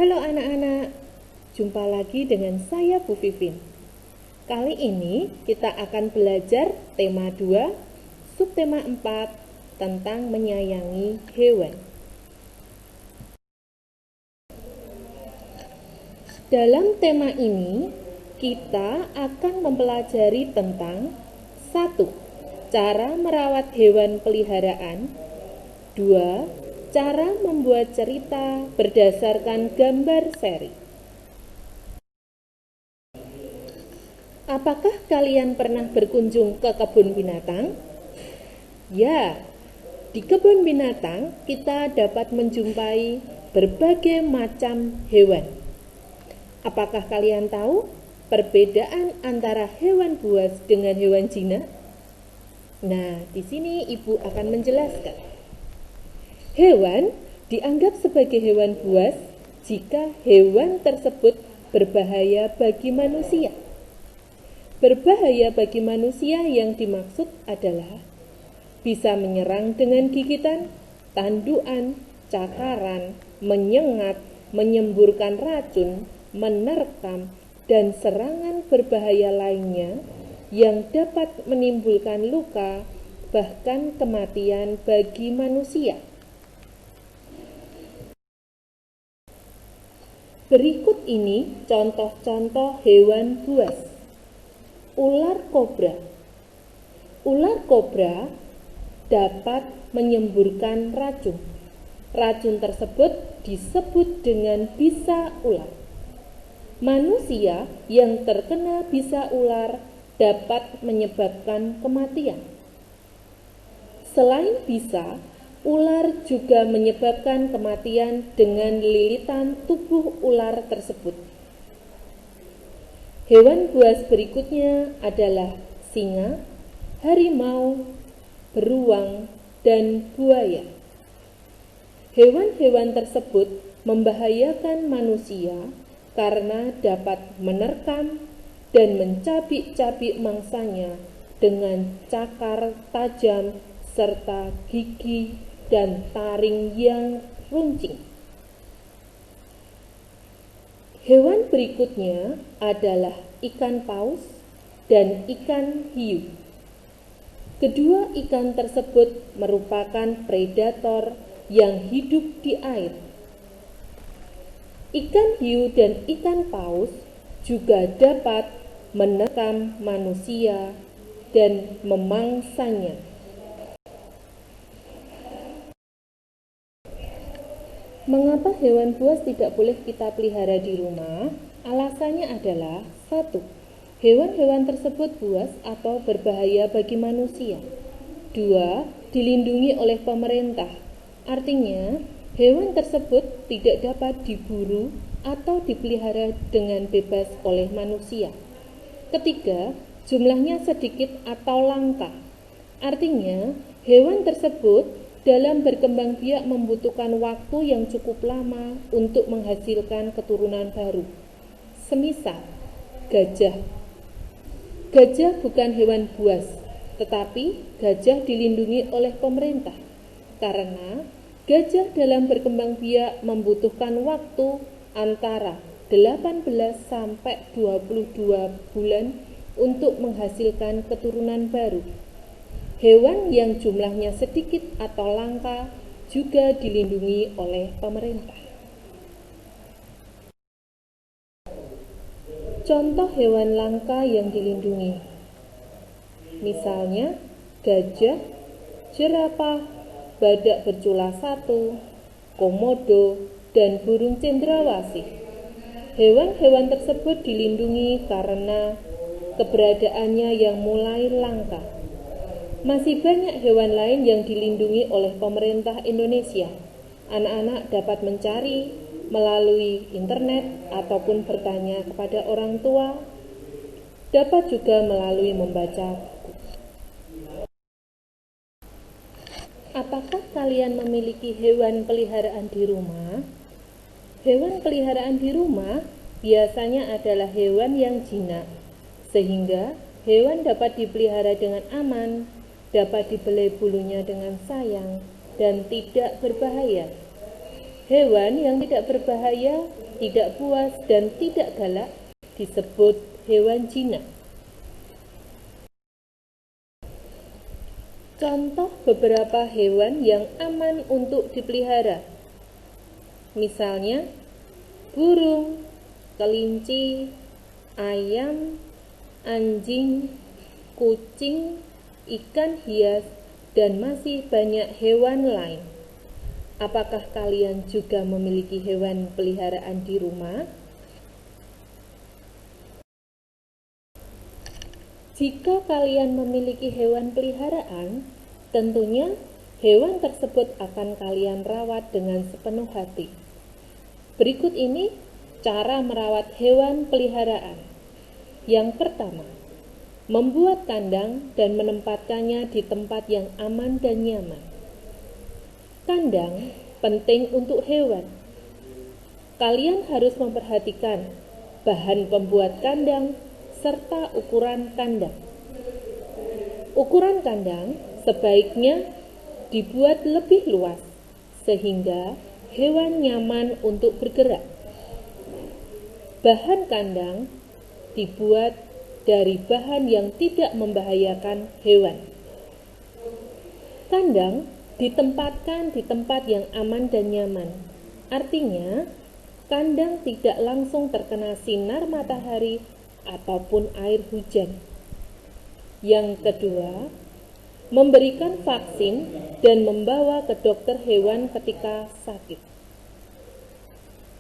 Halo anak-anak, jumpa lagi dengan saya Bu Vivin. Kali ini kita akan belajar tema 2, subtema 4 tentang menyayangi hewan. Dalam tema ini, kita akan mempelajari tentang 1. Cara merawat hewan peliharaan. 2. Cara membuat cerita berdasarkan gambar seri. Apakah kalian pernah berkunjung ke kebun binatang? Ya, di kebun binatang kita dapat menjumpai berbagai macam hewan. Apakah kalian tahu perbedaan antara hewan buas dengan hewan jinak? Nah, di sini Ibu akan menjelaskan. Hewan dianggap sebagai hewan buas jika hewan tersebut berbahaya bagi manusia. Berbahaya bagi manusia yang dimaksud adalah bisa menyerang dengan gigitan, tandukan, cakaran, menyengat, menyemburkan racun, menerkam, dan serangan berbahaya lainnya yang dapat menimbulkan luka, bahkan kematian bagi manusia. Berikut ini contoh-contoh hewan buas. Ular kobra. Ular kobra dapat menyemburkan racun. Racun tersebut disebut dengan bisa ular. Manusia yang terkena bisa ular dapat menyebabkan kematian. Selain bisa, ular juga menyebabkan kematian dengan lilitan tubuh ular tersebut. Hewan buas berikutnya adalah singa, harimau, beruang, dan buaya. Hewan-hewan tersebut membahayakan manusia karena dapat menerkam dan mencabik-cabik mangsanya dengan cakar tajam serta gigi dan taring yang runcing. Hewan berikutnya adalah ikan paus dan ikan hiu. Kedua ikan tersebut merupakan predator yang hidup di air. Ikan hiu dan ikan paus juga dapat menerkam manusia dan memangsanya. Mengapa hewan buas tidak boleh kita pelihara di rumah? Alasannya adalah 1. Hewan-hewan tersebut buas atau berbahaya bagi manusia. 2. Dilindungi oleh pemerintah. Artinya, hewan tersebut tidak dapat diburu atau dipelihara dengan bebas oleh manusia. 3. Jumlahnya sedikit atau langka. Artinya, hewan tersebut dalam berkembang biak membutuhkan waktu yang cukup lama untuk menghasilkan keturunan baru. Semisal, gajah. Gajah bukan hewan buas, tetapi gajah dilindungi oleh pemerintah. Karena gajah dalam berkembang biak membutuhkan waktu antara 18 sampai 22 bulan untuk menghasilkan keturunan baru. Hewan yang jumlahnya sedikit atau langka juga dilindungi oleh pemerintah. Contoh hewan langka yang dilindungi, misalnya gajah, jerapah, badak bercula 1, komodo, dan burung cendrawasih. Hewan-hewan tersebut dilindungi karena keberadaannya yang mulai langka. Masih banyak hewan lain yang dilindungi oleh pemerintah Indonesia. Anak-anak dapat mencari melalui internet ataupun bertanya kepada orang tua. Dapat juga melalui membaca buku. Apakah kalian memiliki hewan peliharaan di rumah? Hewan peliharaan di rumah biasanya adalah hewan yang jinak, sehingga hewan dapat dipelihara dengan aman, dapat dibelai bulunya dengan sayang, dan tidak berbahaya. Hewan yang tidak berbahaya, tidak buas, dan tidak galak disebut hewan jinak. Contoh beberapa hewan yang aman untuk dipelihara. Misalnya, burung, kelinci, ayam, anjing, kucing, ikan hias, dan masih banyak hewan lain. Apakah kalian juga memiliki hewan peliharaan di rumah? Jika kalian memiliki hewan peliharaan, tentunya hewan tersebut akan kalian rawat dengan sepenuh hati. Berikut ini cara merawat hewan peliharaan. Yang pertama, membuat kandang dan menempatkannya di tempat yang aman dan nyaman. Kandang penting untuk hewan. Kalian harus memperhatikan bahan pembuat kandang serta ukuran kandang. Ukuran kandang sebaiknya dibuat lebih luas sehingga hewan nyaman untuk bergerak. Bahan kandang dibuat dari bahan yang tidak membahayakan hewan. Kandang ditempatkan di tempat yang aman dan nyaman. Artinya, kandang tidak langsung terkena sinar matahari ataupun air hujan. Yang kedua, memberikan vaksin dan membawa ke dokter hewan ketika sakit.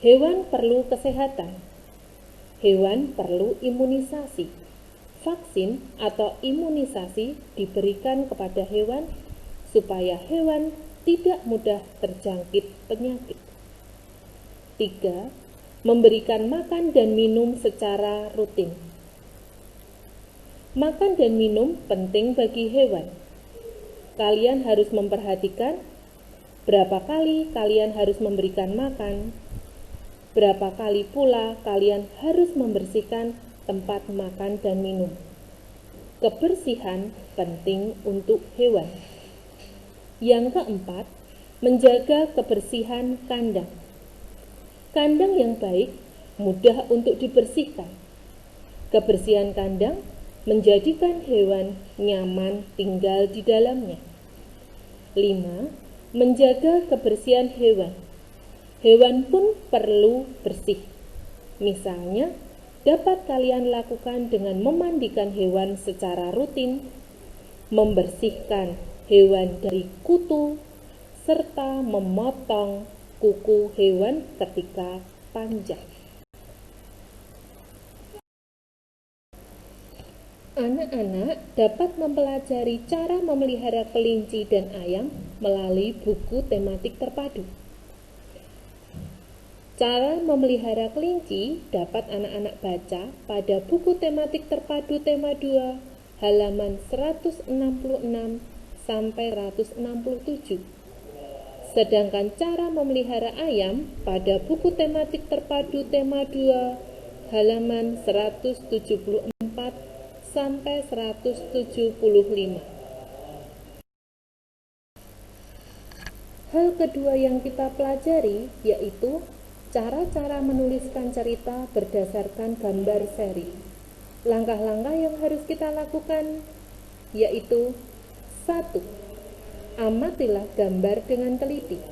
Hewan perlu kesehatan. Hewan perlu imunisasi. Vaksin atau imunisasi diberikan kepada hewan supaya hewan tidak mudah terjangkit penyakit. 3. Memberikan makan dan minum secara rutin. Makan dan minum penting bagi hewan. Kalian harus memperhatikan berapa kali kalian harus memberikan makan, berapa kali pula kalian harus membersihkan tempat makan dan minum. Kebersihan penting untuk hewan. Yang keempat, menjaga kebersihan kandang. Kandang yang baik mudah untuk dibersihkan. Kebersihan kandang menjadikan hewan nyaman tinggal di dalamnya. 5. Menjaga kebersihan hewan. Hewan pun perlu bersih. Misalnya, dapat kalian lakukan dengan memandikan hewan secara rutin, membersihkan hewan dari kutu, serta memotong kuku hewan ketika panjang. Anak-anak dapat mempelajari cara memelihara kelinci dan ayam melalui buku tematik terpadu. Cara memelihara kelinci dapat anak-anak baca pada buku tematik terpadu tema 2, halaman 166 sampai 167. Sedangkan cara memelihara ayam pada buku tematik terpadu tema 2, halaman 174 sampai 175. Hal kedua yang kita pelajari yaitu cara-cara menuliskan cerita berdasarkan gambar seri. Langkah-langkah yang harus kita lakukan yaitu 1. Amatilah gambar dengan teliti.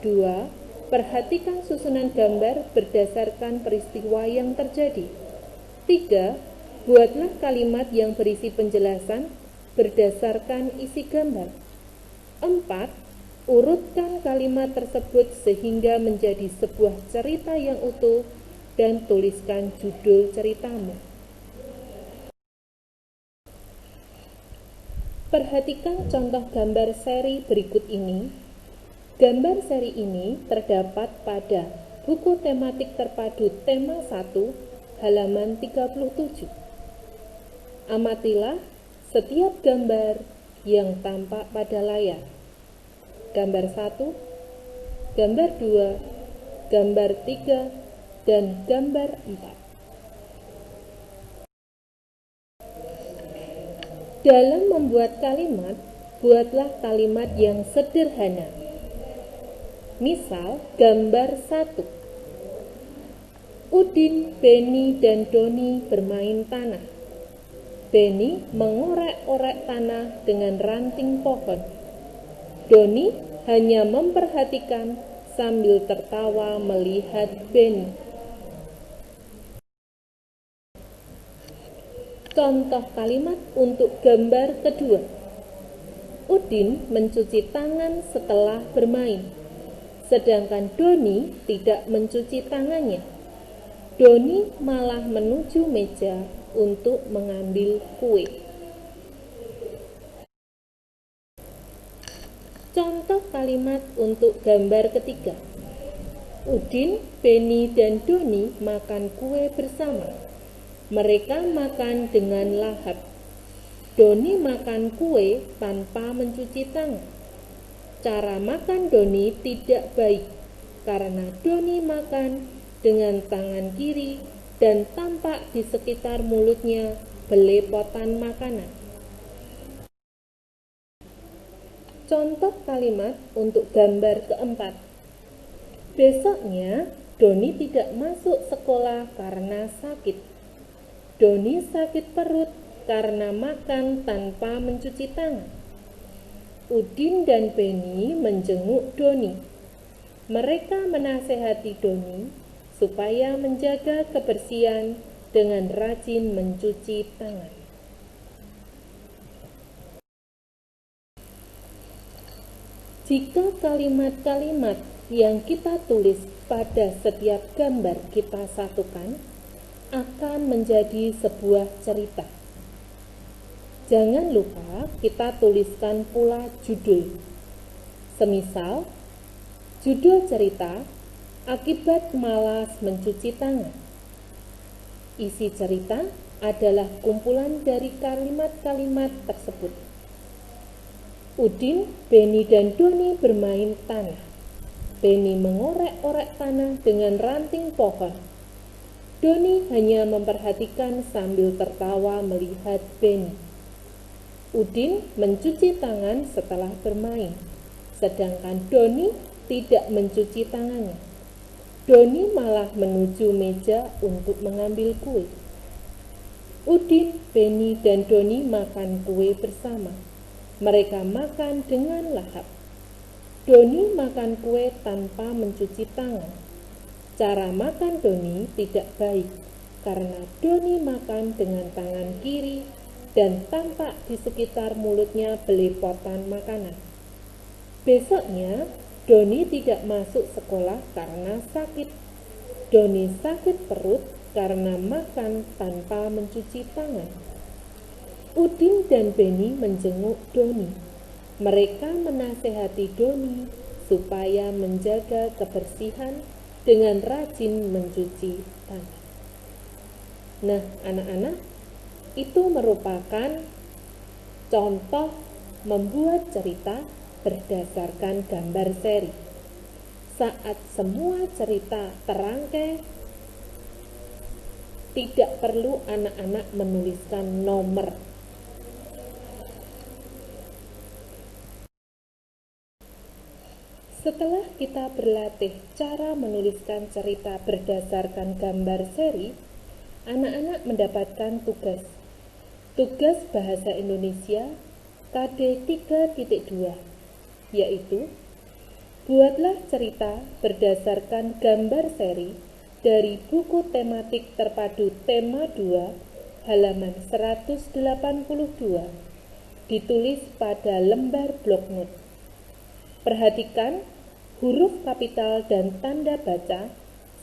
2. Perhatikan susunan gambar berdasarkan peristiwa yang terjadi. 3. Buatlah kalimat yang berisi penjelasan berdasarkan isi gambar. 4. Urutkan kalimat tersebut sehingga menjadi sebuah cerita yang utuh dan tuliskan judul ceritamu. Perhatikan contoh gambar seri berikut ini. Gambar seri ini terdapat pada buku tematik terpadu tema 1, halaman 37. Amatilah setiap gambar yang tampak pada layar. Gambar 1, gambar 2, gambar 3, dan gambar 4. Dalam membuat kalimat, buatlah kalimat yang sederhana. Misal gambar 1. Udin, Beni, dan Doni bermain tanah. Beni mengorek-orek tanah dengan ranting pohon. Doni hanya memperhatikan sambil tertawa melihat Beni. Contoh kalimat untuk gambar kedua. Udin mencuci tangan setelah bermain, sedangkan Doni tidak mencuci tangannya. Doni malah menuju meja untuk mengambil kue. Contoh kalimat untuk gambar ketiga. Udin, Beni, dan Doni makan kue bersama. Mereka makan dengan lahap. Doni makan kue tanpa mencuci tangan. Cara makan Doni tidak baik karena Doni makan dengan tangan kiri dan tampak di sekitar mulutnya belepotan makanan. Contoh kalimat untuk gambar keempat. Besoknya, Doni tidak masuk sekolah karena sakit. Doni sakit perut karena makan tanpa mencuci tangan. Udin dan Beni menjenguk Doni. Mereka menasehati Doni supaya menjaga kebersihan dengan rajin mencuci tangan. Jika kalimat-kalimat yang kita tulis pada setiap gambar kita satukan, akan menjadi sebuah cerita. Jangan lupa kita tuliskan pula judul. Semisal, judul cerita, Akibat Malas Mencuci Tangan. Isi cerita adalah kumpulan dari kalimat-kalimat tersebut. Udin, Beni, dan Doni bermain tanah. Beni mengorek-orek tanah dengan ranting pohon. Doni hanya memperhatikan sambil tertawa melihat Beni. Udin mencuci tangan setelah bermain, sedangkan Doni tidak mencuci tangannya. Doni malah menuju meja untuk mengambil kue. Udin, Beni, dan Doni makan kue bersama. Mereka makan dengan lahap. Doni makan kue tanpa mencuci tangan. Cara makan Doni tidak baik karena Doni makan dengan tangan kiri dan tampak di sekitar mulutnya belepotan makanan. Besoknya, Doni tidak masuk sekolah karena sakit. Doni sakit perut karena makan tanpa mencuci tangan. Udin dan Beni menjenguk Doni. Mereka menasehati Doni supaya menjaga kebersihan dengan rajin mencuci tangan. Nah, anak-anak, itu merupakan contoh membuat cerita berdasarkan gambar seri. Saat semua cerita terangkai, tidak perlu anak-anak menuliskan nomor. Setelah kita berlatih cara menuliskan cerita berdasarkan gambar seri, anak-anak mendapatkan tugas. Tugas Bahasa Indonesia KD 3.2, yaitu buatlah cerita berdasarkan gambar seri dari buku tematik terpadu tema 2 halaman 182, ditulis pada lembar bloknot. Perhatikan huruf kapital dan tanda baca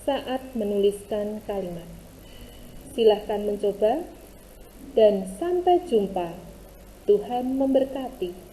saat menuliskan kalimat. Silahkan mencoba dan sampai jumpa. Tuhan memberkati.